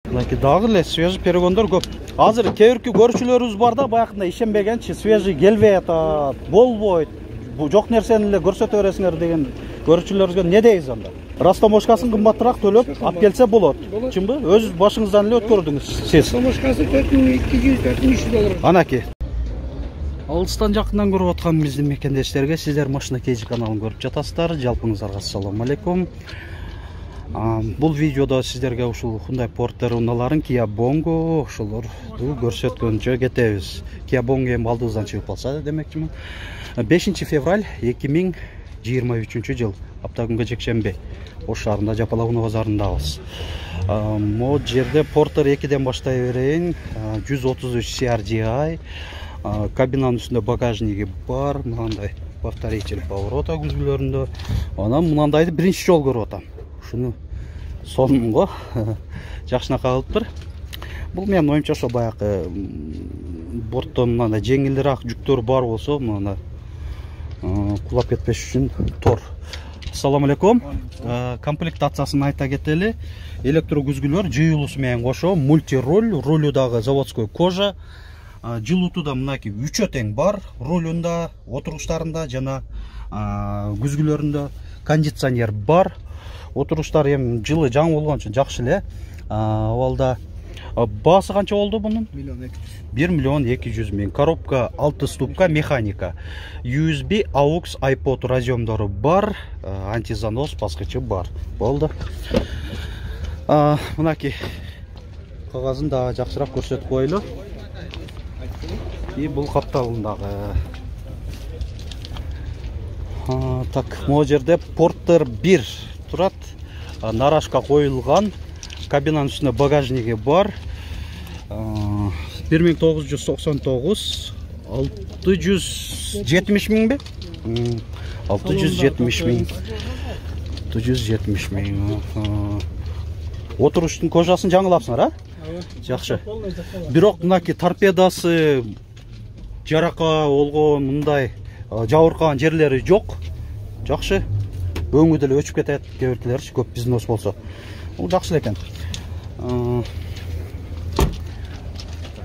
Мынакей дагы эле свежий перегондор көп. Азыр кээ-бирки көрүүчүлөрүбүз бар да, баягында ишенбегенчи, свежий келбей атат, болбойт, бу жок нерсени эле көрсөтө бересиңер деген көрүүчүлөрүбүзгө не дейсиз анда? Растамошкасын кымбатыраак төлөп алып келсе болот. Чынбы? Өз башыңыздан эле өткөрдүңүз сиз. Растамошкасы 4200, 4300 доллар. Анакей. Алыстан жакындан көрүп аткан биздин мекендештерге сиздер Машина Кейджи каналын көрүп жатасыздар. Жалпыңыздарга ассалому алейкум. Бул видеодо сиздерге ушул Hyundai Porter унааларын Kia Bongo ошолорду көрсөткөнчө кетебиз. Kia Bongo эми алдыбыздан чыгып калса демекчимин. 5 февраль 2023 жыл, апта күнгө жекшемби. Ош шаарында Жапалак базарындабыз. Могу жерде Porter 2ден баштай берейин. 133 CRDI, кабинанын үстүндө багажниги бар, мындай повторитель поворота күзгүлөрүндө. Анан мынандайды биринчи жолу көрүп атам. Ушуну сонун го, жакшынакай кылыптыр. Бул менин оюмча ошо баягы борттон мындай жеңилирээк жүктөр бар болсо, мына кулап кетпеш үчүн тор. Ассаламу алейкум. Комплектациясын айта кетели. Электро күзгүлөр жыйылуусу менен кошо, мультируль, рулю дагы заводской кожа. Жылууту да мынакей 3 тең бар, рулюнда, отуруштарында жана күзгүлөрүндө кондиционер бар. Отуруштар эми жылы жаңы болгон үчүн жакшы эле. Абалда баасы канча болду бунун? 1 миллион 200 миң. Коробка 6 ступка механика. USB, AUX, iPod разъемдору бар, антизанос баскычы бар. Болду. Мынакей кагазын да жакшыраак көрсөтүп коелу. И бул капталындагы. Так, могу жерде Porter 1 турат. Нарашка коюлган. Кабинанын үстүндө багажниги бар. 1999, 670 миң бе? 670 миң. 670 миң. Отуруштун кожасын жаңылапсыңар, а? Жакшы. Бирок мынакей торпедасы жарака болгон, мындай жабыркаган жерлери жок. Жакшы. Өңү деле өчүп кетет, кээ-биркилерчи көп бизнес болсо. Бул жакшы экен.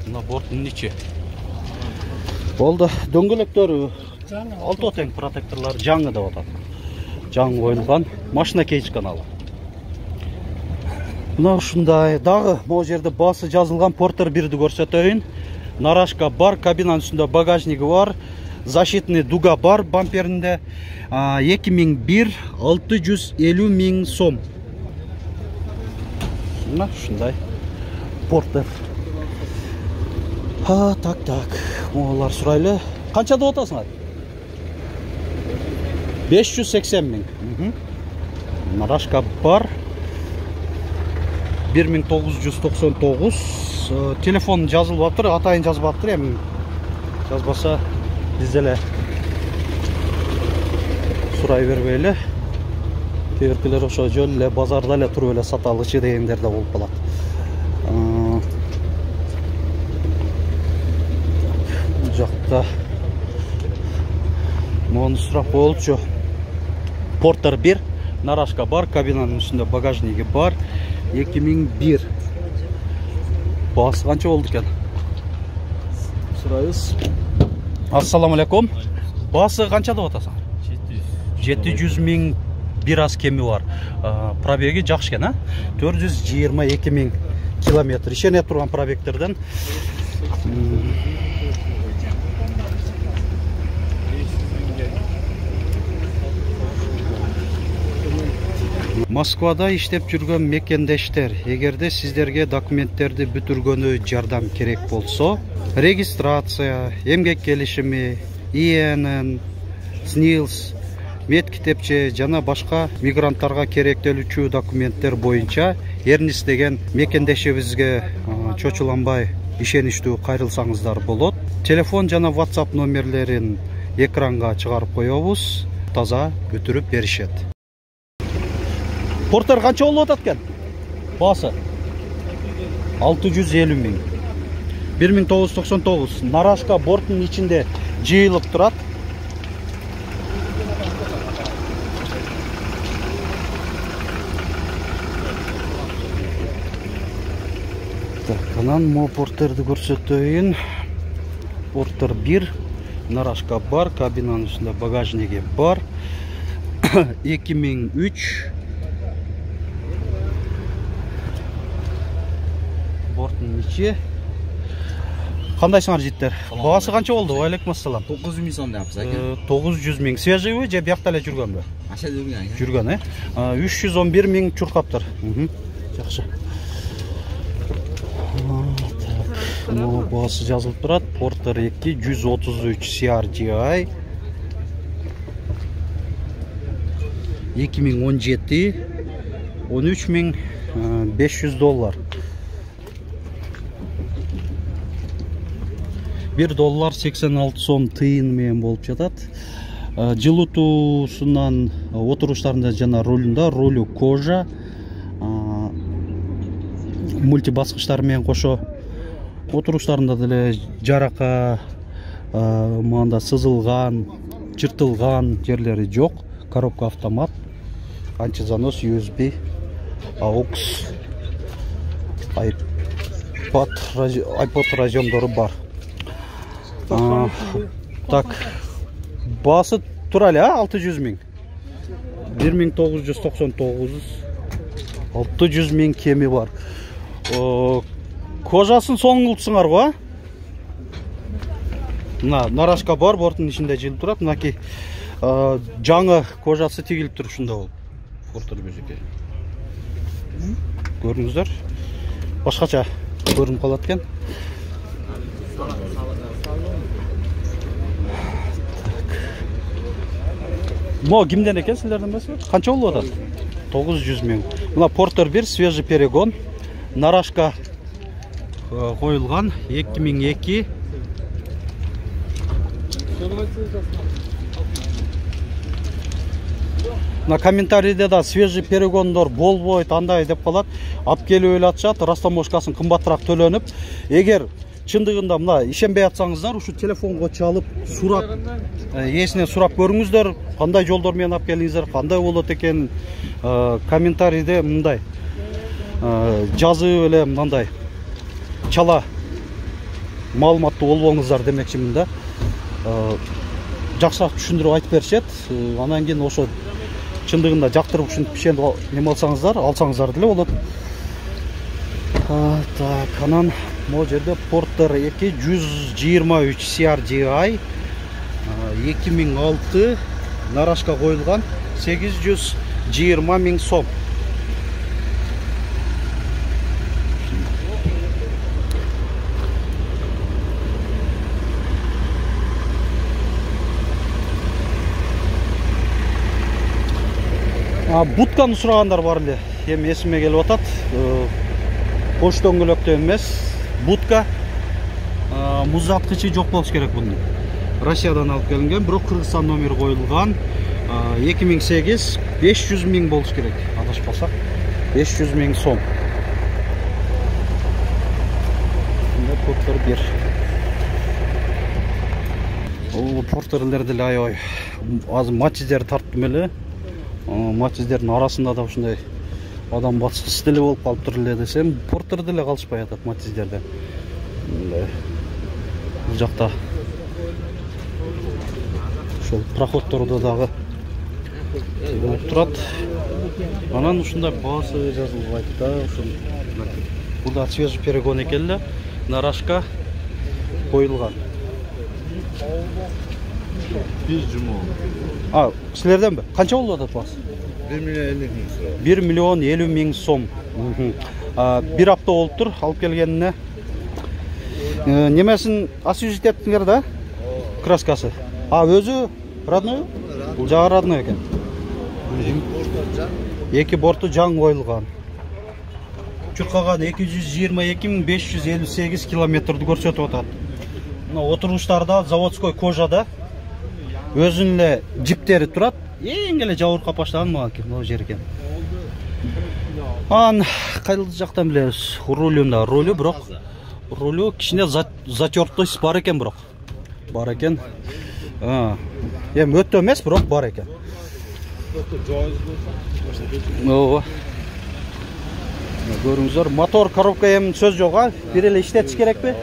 Мына борттун ичи. Болду. Дөңгөлөктөрү 6 тең, протекторлор жаңы деп атат. Жаңы коюлган. Машина Кейджи каналы. Мына ушундай дагы могу жерде баасы жазылган Porter 1ди көрсөтөйүн. Нарашка бар, кабинанын үстүндө багажниги бар, защитный дуга бар бамперинде. 2001, 650 миң сом. Мына ушундай Porter. Так. Моголар сурайлы. Канча деп атасыңар? 580 миң. Нарашка бар. 1999. Телефон жазылып атыр, атайын жазып атыр, эми жазбаса биз деле сурай бербейли. Кээ-биркилер ошо жол эле базарда эле туруп эле саталычы дегендер да болуп калат. Бул жакта мону сурап болчу. Porter 1, нарашка бар, кабинанын үстүндө багажниги бар. 2001. Баасы канча болду экен? Сурайбыз. Ассаламу алейкум. Баасы канча деп атасың? 700 миң, бир аз кеми бар. Пробеги жакшы экен, а? 422 миң километр. Ишене турган пробегтерден. Москвада иштеп жүргөн мекендештер, эгерде сиздерге документтерди бүтүргөнү жардам керек болсо, регистрация, эмгек келишими, ИНН, СНИЛС, медкитепче жана башка мигранттарга керектелүүчү документтер боюнча Эрнис деген мекендешибизге чочуланбай ишеничтүү кайрылсаңыздар болот. Телефон жана WhatsApp номерлерин экранга чыгарып коебуз. Таза бүтүрүп беришет. Porter канча болуп атат экен? Баасы 650 миң. 1999. Нарашка борттун ичинде жыйылып турат. Так, анан мо портерди көрсөтөйүн. Портер 1, нарашка бар, кабинанын үстүндө багажниги бар. 2003. Бортун ичи. Кандайсыңар життер? Баасы канча болду? Алейкум ассалам. 900 миң сом депсиз аке. 900 миң. Свежийби же биякта эле жүргөнбү? Аша жүргөн аке. Жүргөн, 311 миң чуркаптыр. Жакшы. Мына баасы жазылып турат. Портер 2 133 CRGI. 2017 $13.500. $1.86 тыйын менен болуп жатат. Жылытуусунан отуруштарында жана рулунда рулю кожа, мультибаскычтар менен кошо отуруштарында деле жарака, мында сызылган, чыртылган жерлери жок. Коробка автомат, антизанос, USB, AUX, iPod разъемдору бар. Так, баасы тура эле 600 миң. 1999, 600 миң кеми бар. Кожасын соңгултсуңар го? Мына нарашка бар, борттун ичинде жылып турат. Мынаки жаңы кожасы тигилип тур ушунда болуп. Портер бежеке. Көрүңүздөр. Башкача көрүнүп калат экен. Мо кимден экен, силерден эмеспи? Канча болуп атат? 900 миң. Мына Портер 1 свежий перегон. Нарашка коюлган 2002. На комментарийде да свежий перегондор болбойт, андай деп калат. Ап келип эле атышат, растаможкасын кымбатыраак төлөнүп. Эгер чындыгында мына ишенбей атсаңыздар, ушу телефонго чалып, сурап, ээсинен сурап көрүңүздөр, кандай жолдор менен ап келиңиздер, кандай болот экен. Комментарийде мындай жазып эле мындай чала маалыматтуу болбоңуздар демекчимин да. Жакшыраак түшүндүрүп айтып беришет. Анан кийин ошо чындыгында жактырып ушинтип неме алсаңыздар деле болот. Так, анан могу жерде Портер 2 123 CRGI 2006 нарашка коюлган 820 миң сом. Бутканы сурагандар бар эле. Эми эсиме келип атат. Кош дөңгөлөктө эмес, будка. Музаткычы жок болуш керек бунун. Россиядан алып келинген, бирок Кыргызстан номери коюлган. 2008 500 миң болуш керек. Адашпасак, 500 миң сом. Мына Портер 1. Портерлер деле аябай азыр матчтер тарттым эле. Матчтардын арасында да ушундай адам баскыс деле болуп калыптыр эле десем, Портер деле калышпай атат матчтарден. Бул жакта ошол проходтордо дагы болуп турат. Анан ушундай баасы жазылбайт да, ушул. Бул свежий перегон экен эле, нарашка коюлган. Силерденби? Канча болуп атат баасы? 1 миллион 50 миң сом. Bir апта болуптур алып келгенине. Немесин освежить эттиңер да? Краскасы. Өзү родной? Бул жагы родной экен. Эки борту жаңы коюлган. Чуркаган 222.558 километрди көрсөтүп атат. Мына отуруштарда заводской кожада өзүнүн эле жиптери турат. Эң эле жабыркап баштаган могу жер экен. Ан кайыл жактан билебиз. Рулунда рулю, бирок рулю кичине затёртость бар экен, бирок. Бар экен. Эми өтө эмес, бирок бар экен. Görüңүздөр, мотор, коробка эми сөз жок, а? Бир эле иштетиш керекпи?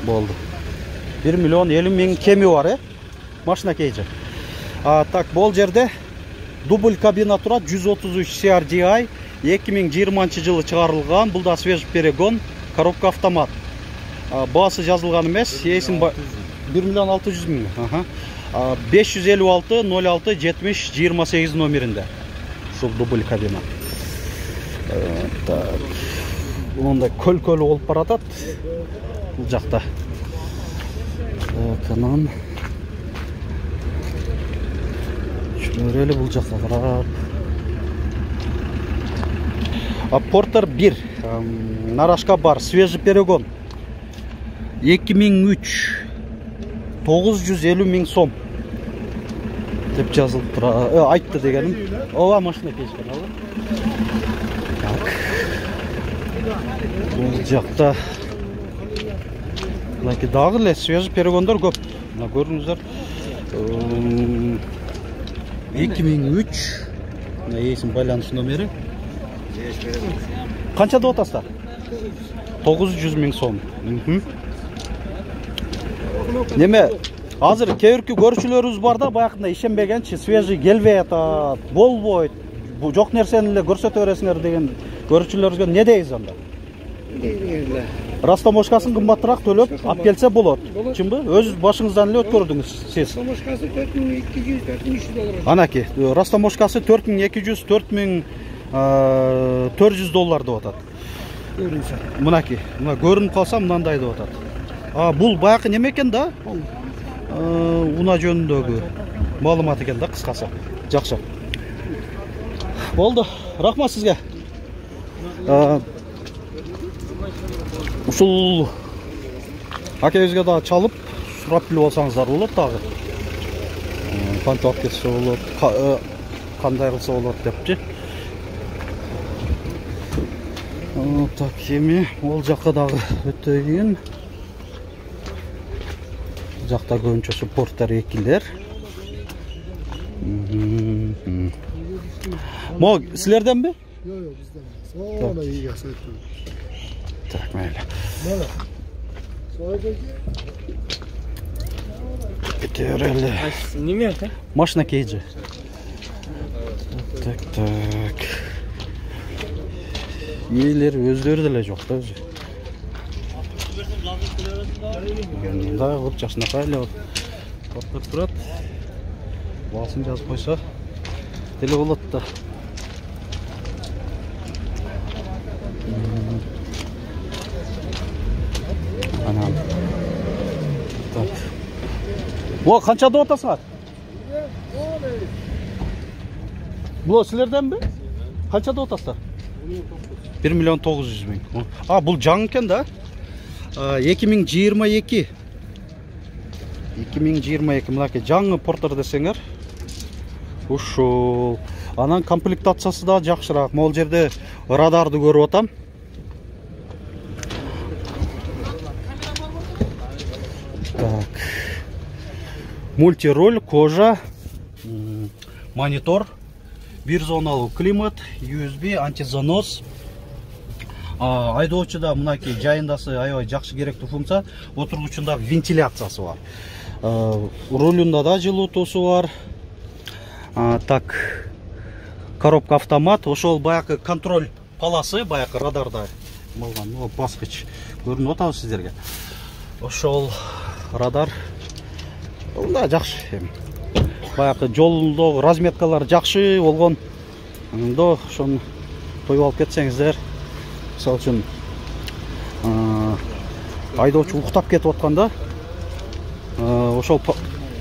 Болду. 1 миллион 50 миң кеми бар, машина кейжи. Так, бул жерде дубль кабина турат, 133 CRDI, 2020 жылы чыгарылган. Бул да свежий перегон, коробка автомат. Баасы жазылган эмес, эсим 1 миллион 600 миң. 556 06 70 28 номеринде. Ушул дубль кабина. Так. Онда көл-көл болуп баратат. Бул жакта. Анан Шүрелі бұл жаққа қарап. Портер 1. Нарашка бар. Свежий перегон. 2003. 950 миң сом. Деп жазылып тұра. Айтты дегенім. Ова машина кешкен. Так. Бұл жақта. Дағы ле свежий перегондар көп. Көріңіздер. 2003. Есім байланыс номері. Қаншада отасыздар? 900 миң сом. Неме, азыр кейбіркі көршілеріңіз бар да, баяқында ишенбегенчи свежий келбей атат, болбойт, жоқ нерсени эле көрсөтө бересиңер деген көршілеріңізге не дейсиз анда? Растаможкасын кымбатыраак төлөп алып келсе болот. Чынбы? Өз башыңыздан эле өткөрдүңүз сиз. Растаможкасы 4200-4300 доллар. Анаки, растаможкасы 4200-4400 доллар деп атат. Мынаки, мына көрүнүп калса мынандай деп атат. Бул баякы неме экен да? Уна жөнүндөгү маалымат экен да, кыскасы. Жакшы. Болду. Рахмат сизге. Ушул акебизге да чалып, сурап билип алсаңыздар болот дагы. Канча алып кетсе болот, кандай кылса болот депчи. Так, эми ол жакка дагы өтөйүн. Жакта көбүнчөсү порттар экилер. Мо силерденби? Жок, бизден. Соона ийге сайтты. Так, мейлі. Кетерелі. Неме ата? Машина кейджі. Так. Иелер өздері деле жоқ та өзі. Да, вот жашына қайлы порттар тұрат. Басын жазып қойса деле болот да. Анам. Так. О, қаншада отасыңар? Бұл сілерден бе? Қаншада отасыздар? 1 миллион 900 миң. Бұл жаңы екен да? 2022. 2022 мынаке жаңы порттар десеңер. Ушул. Анан комплектациясы да жакшыраак. Мол жерде радарды көрүп атам. Так. Мультироль, кожа, монитор, бирзоналуу климат, USB, антизанос. Айдоочуда мынаки жайындасы аябай жакшы керектүү функция. Отургучунда вентиляциясы бар. Рулунда да жылуутуусу бар. Так. Коробка автомат, ошол баякы контроль паласы, баякы радарда болгон, баскыч көрүнүп атабы сиздерге. Ошол радар да жакшы. Баякы жолдогу разметкалар жакшы болгон. Анда ошону коюп алып кетсеңиздер, мисалы үчүн айдоочу уктап кетип атканда, ошол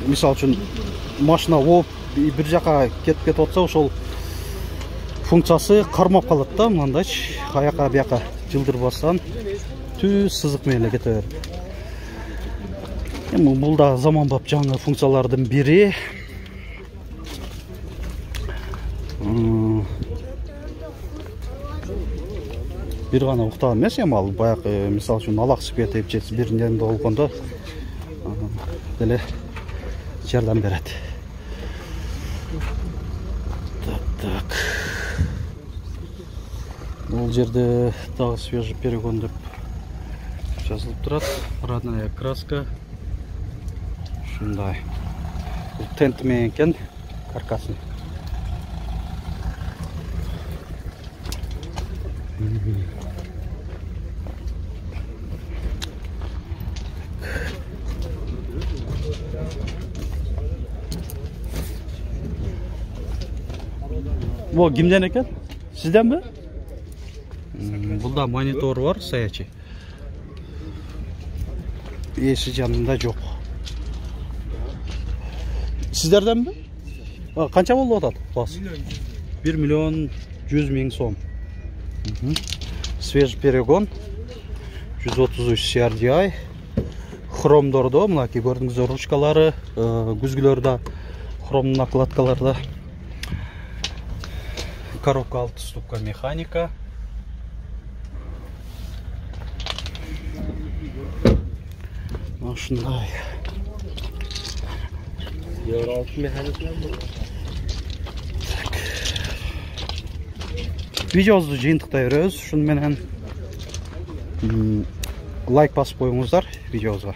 мисалы үчүн машина ооп бир жака кетип атса, ошол функциясы кармап калат да, мындайчы аяка бияка жылдырбастан түз сызык менен кете берет. Эми бул да заманбап жаңы функциялардын бири. Бир гана уктаган эмес, эми ал баягы мисалы үчүн алаксып кетип же бир нерсе болгондо деле жардам берет. Так. жерде дагы свежий перегон деп жазылып турат. Родная краска. Ушундай. Бул тент менен экен, каркасный. Bu kimden eкен? Sizden mi? Bunda monitör var, sayaçı. Esi yanında yok. Sizlerden mi? Kança oldu odan? Bas. 1 milyon 100 bin som. Свежий перегон. 133 CRDI. Хромдордо, мынакей көрдүңүздөр, ручкалары, күзгүлөрдө, хром накладкаларда. Коробка 6 ступка механика. Ушундай. Euro 6 mekanikler mi? Видеобузду жыйынтыктай беребиз. Ушуну менен лайк басып коюңуздар видеобузга.